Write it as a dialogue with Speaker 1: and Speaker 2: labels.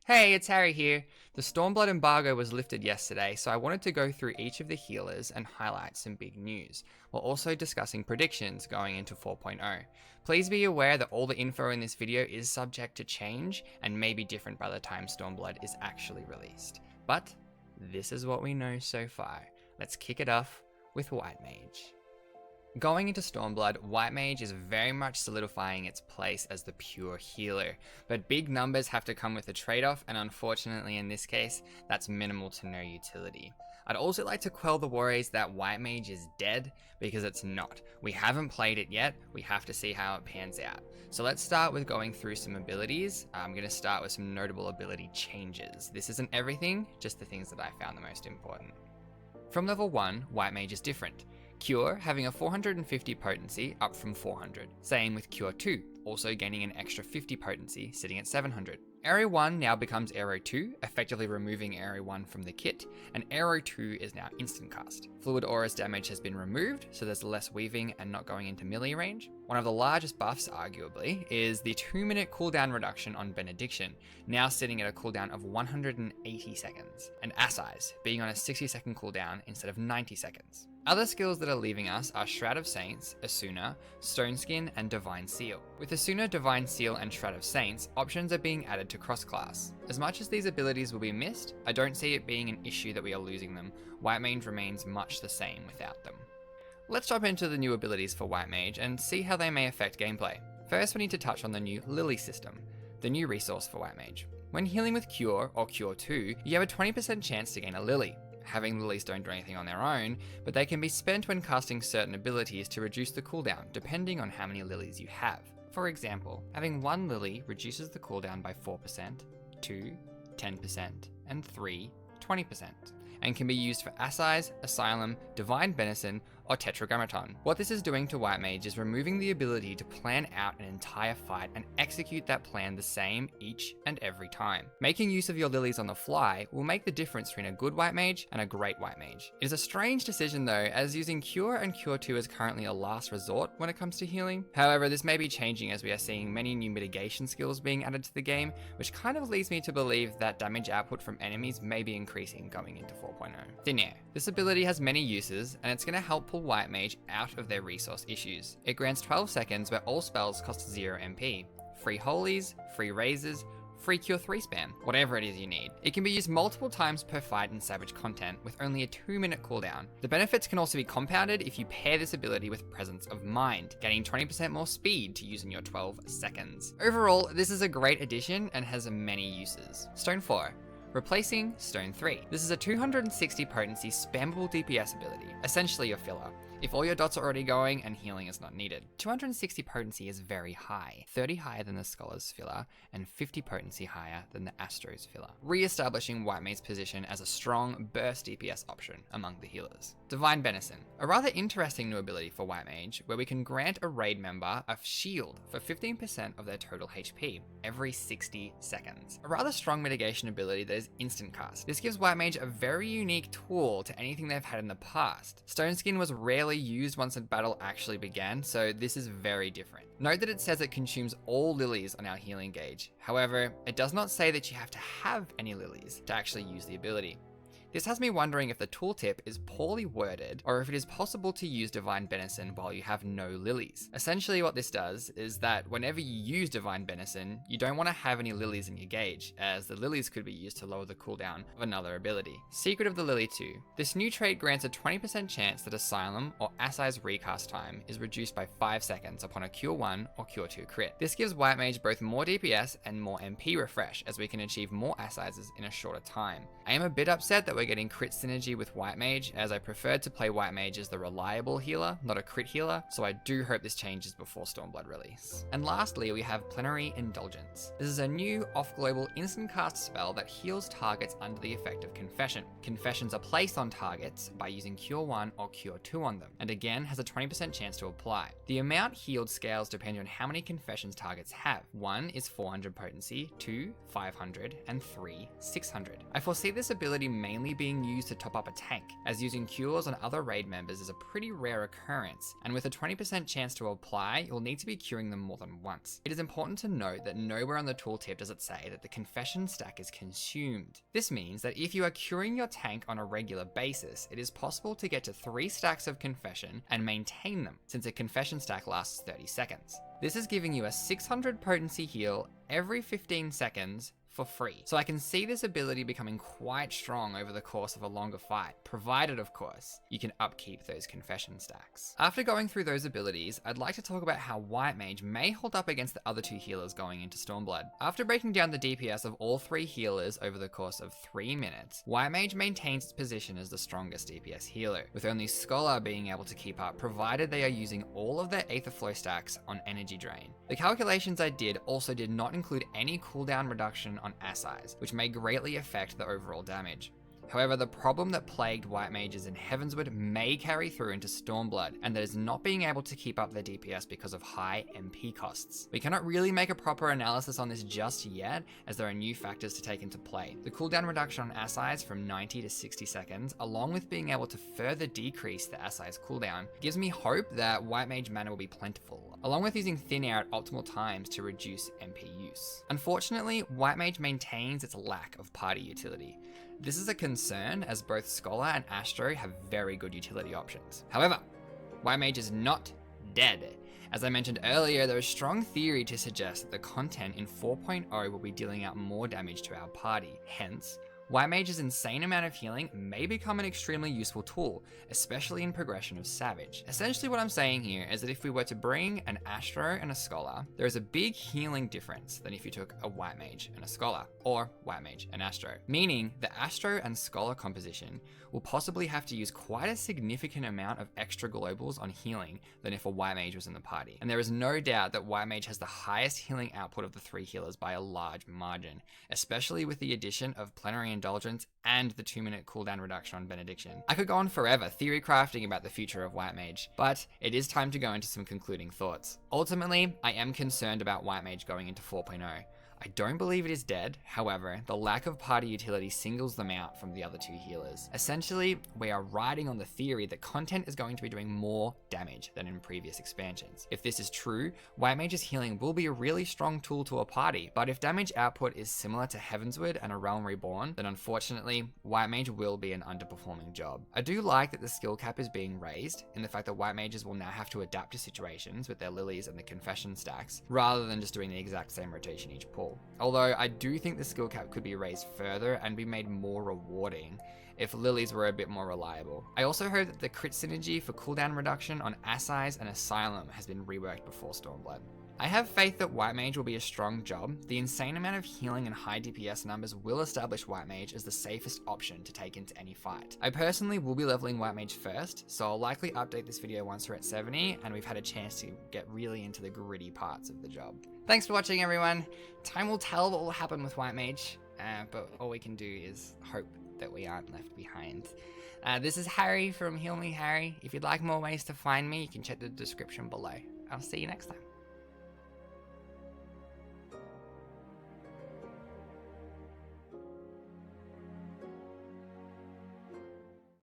Speaker 1: Hey, it's Harry here. The Stormblood embargo was lifted yesterday, so I wanted to go through each of the healers and highlight some big news, while also discussing predictions going into 4.0. Please be aware that all the info in this video is subject to change and may be different by the time Stormblood is actually released. But this is what we know so far. Let's kick it off with White Mage. Going into Stormblood, White Mage is very much solidifying its place as the pure healer, but big numbers have to come with a trade-off, and unfortunately in this case, that's minimal to no utility. I'd also like to quell the worries that White Mage is dead, because it's not. We haven't played it yet, we have to see how it pans out. So let's start with going through some abilities. I'm going to start with some notable ability changes. This isn't everything, just the things that I found the most important. From level 1, White Mage is different. Cure having a 450 potency up from 400. Same with Cure 2, also gaining an extra 50 potency, sitting at 700. Area 1 now becomes Area 2, effectively removing Area 1 from the kit, and Area 2 is now instant cast. Fluid Aura's damage has been removed, so there's less weaving and not going into melee range. One of the largest buffs, arguably, is the 2-minute cooldown reduction on Benediction, now sitting at a cooldown of 180 seconds, and Assise being on a 60-second cooldown instead of 90 seconds. Other skills that are leaving us are Shroud of Saints, Asuna, Stone Skin, and Divine Seal. With Asuna, Divine Seal, and Shroud of Saints, options are being added to cross-class. As much as these abilities will be missed, I don't see it being an issue that we are losing them. White Mage remains much the same without them. Let's jump into the new abilities for White Mage and see how they may affect gameplay. First, we need to touch on the new Lily system, the new resource for White Mage. When healing with Cure or Cure 2, you have a 20% chance to gain a Lily. Having lilies don't do anything on their own, but they can be spent when casting certain abilities to reduce the cooldown, depending on how many lilies you have. For example, having 1 lily reduces the cooldown by 4%, 2, 10%, and 3, 20%, and can be used for Assise, Asylum, Divine Benison, or Tetragrammaton. What this is doing to White Mage is removing the ability to plan out an entire fight and execute that plan the same each and every time. Making use of your lilies on the fly will make the difference between a good White Mage and a great White Mage. It is a strange decision though, as using Cure and Cure 2 is currently a last resort when it comes to healing. However, this may be changing as we are seeing many new mitigation skills being added to the game, which kind of leads me to believe that damage output from enemies may be increasing going into 4.0. Thin Air. This ability has many uses, and it's going to help pull White Mage out of their resource issues. It grants 12 seconds where all spells cost 0 MP. Free Holies, free Razors, free Cure 3 spam, whatever it is you need. It can be used multiple times per fight in Savage content with only a 2-minute cooldown. The benefits can also be compounded if you pair this ability with Presence of Mind, gaining 20% more speed to use in your 12 seconds. Overall, this is a great addition and has many uses. Stone 4. Replacing Stone 3. This is a 260 potency spammable DPS ability, essentially your filler, if all your dots are already going and healing is not needed. 260 potency is very high, 30 higher than the Scholar's filler, and 50 potency higher than the Astro's filler, re-establishing White Mage's position as a strong burst DPS option among the healers. Divine Benison, a rather interesting new ability for White Mage, where we can grant a raid member a shield for 15% of their total HP every 60 seconds. A rather strong mitigation ability that is instant cast. This gives White Mage a very unique tool to anything they've had in the past. Stone Skin was rarely used once a battle actually began, so this is very different. Note that it says it consumes all lilies on our healing gauge. However, it does not say that you have to have any lilies to actually use the ability. This has me wondering if the tooltip is poorly worded or if it is possible to use Divine Benison while you have no lilies. Essentially what this does is that whenever you use Divine Benison, you don't want to have any lilies in your gauge, as the lilies could be used to lower the cooldown of another ability. Secret of the Lily 2. This new trait grants a 20% chance that Asylum or Assise recast time is reduced by 5 seconds upon a Cure 1 or Cure 2 crit. This gives White Mage both more DPS and more MP refresh, as we can achieve more Assises in a shorter time. I am a bit upset that we're getting crit synergy with White Mage, as I preferred to play White Mage as the reliable healer, not a crit healer, so I do hope this changes before Stormblood release. And lastly, we have Plenary Indulgence. This is a new off-global instant cast spell that heals targets under the effect of Confession. Confessions are placed on targets by using Cure 1 or Cure 2 on them, and again has a 20% chance to apply. The amount healed scales depending on how many Confessions targets have. 1 is 400 potency, 2, 500, and 3, 600. I foresee this ability mainly mainly being used to top up a tank, as using cures on other raid members is a pretty rare occurrence, and with a 20% chance to apply, you'll need to be curing them more than once. It is important to note that nowhere on the tooltip does it say that the confession stack is consumed. This means that if you are curing your tank on a regular basis, it is possible to get to 3 stacks of confession and maintain them, since a confession stack lasts 30 seconds. This is giving you a 600 potency heal every 15 seconds for free. So I can see this ability becoming quite strong over the course of a longer fight, provided of course, you can upkeep those confession stacks. After going through those abilities, I'd like to talk about how White Mage may hold up against the other 2 healers going into Stormblood. After breaking down the DPS of all 3 healers over the course of 3 minutes, White Mage maintains its position as the strongest DPS healer, with only Scholar being able to keep up, provided they are using all of their Aetherflow stacks on energy drain. The calculations I did also did not include any cooldown reduction on Assay's, which may greatly affect the overall damage. However, the problem that plagued White Mages in Heavensward may carry through into Stormblood, and that is not being able to keep up their DPS because of high MP costs. We cannot really make a proper analysis on this just yet, as there are new factors to take into play. The cooldown reduction on Assay's from 90 to 60 seconds, along with being able to further decrease the Assay's cooldown, gives me hope that White Mage mana will be plentiful, along with using Thin Air at optimal times to reduce MP use. Unfortunately, White Mage maintains its lack of party utility. This is a concern, as both Scholar and Astro have very good utility options. However, White Mage is not dead. As I mentioned earlier, there is strong theory to suggest that the content in 4.0 will be dealing out more damage to our party. Hence, White Mage's insane amount of healing may become an extremely useful tool, especially in progression of Savage. Essentially what I'm saying here is that if we were to bring an Astro and a Scholar, there is a big healing difference than if you took a White Mage and a Scholar, or White Mage and Astro. Meaning, the Astro and Scholar composition will possibly have to use quite a significant amount of extra globals on healing than if a White Mage was in the party. And there is no doubt that White Mage has the highest healing output of the 3 healers by a large margin, especially with the addition of Plenary Indulgence and the 2-minute cooldown reduction on Benediction. I could go on forever theory crafting about the future of White Mage, but it is time to go into some concluding thoughts. Ultimately, I am concerned about White Mage going into 4.0. I don't believe it is dead, however, the lack of party utility singles them out from the other 2 healers. Essentially, we are riding on the theory that content is going to be doing more damage than in previous expansions. If this is true, White Mage's healing will be a really strong tool to a party, but if damage output is similar to Heavensward and A Realm Reborn, then unfortunately, White Mage will be an underperforming job. I do like that the skill cap is being raised, in the fact that White Mages will now have to adapt to situations with their lilies and the confession stacks, rather than just doing the exact same rotation each pull. Although I do think the skill cap could be raised further and be made more rewarding if lilies were a bit more reliable. I also heard that the crit synergy for cooldown reduction on Assay's and Asylum has been reworked before Stormblood. I have faith that White Mage will be a strong job. The insane amount of healing and high DPS numbers will establish White Mage as the safest option to take into any fight. I personally will be leveling White Mage first, so I'll likely update this video once we're at 70 and we've had a chance to get really into the gritty parts of the job. Thanks for watching, everyone. Time will tell what will happen with White Mage, but all we can do is hope that we aren't left behind. This is Harry from Heal Me Harry. If you'd like more ways to find me, you can check the description below. I'll see you next time.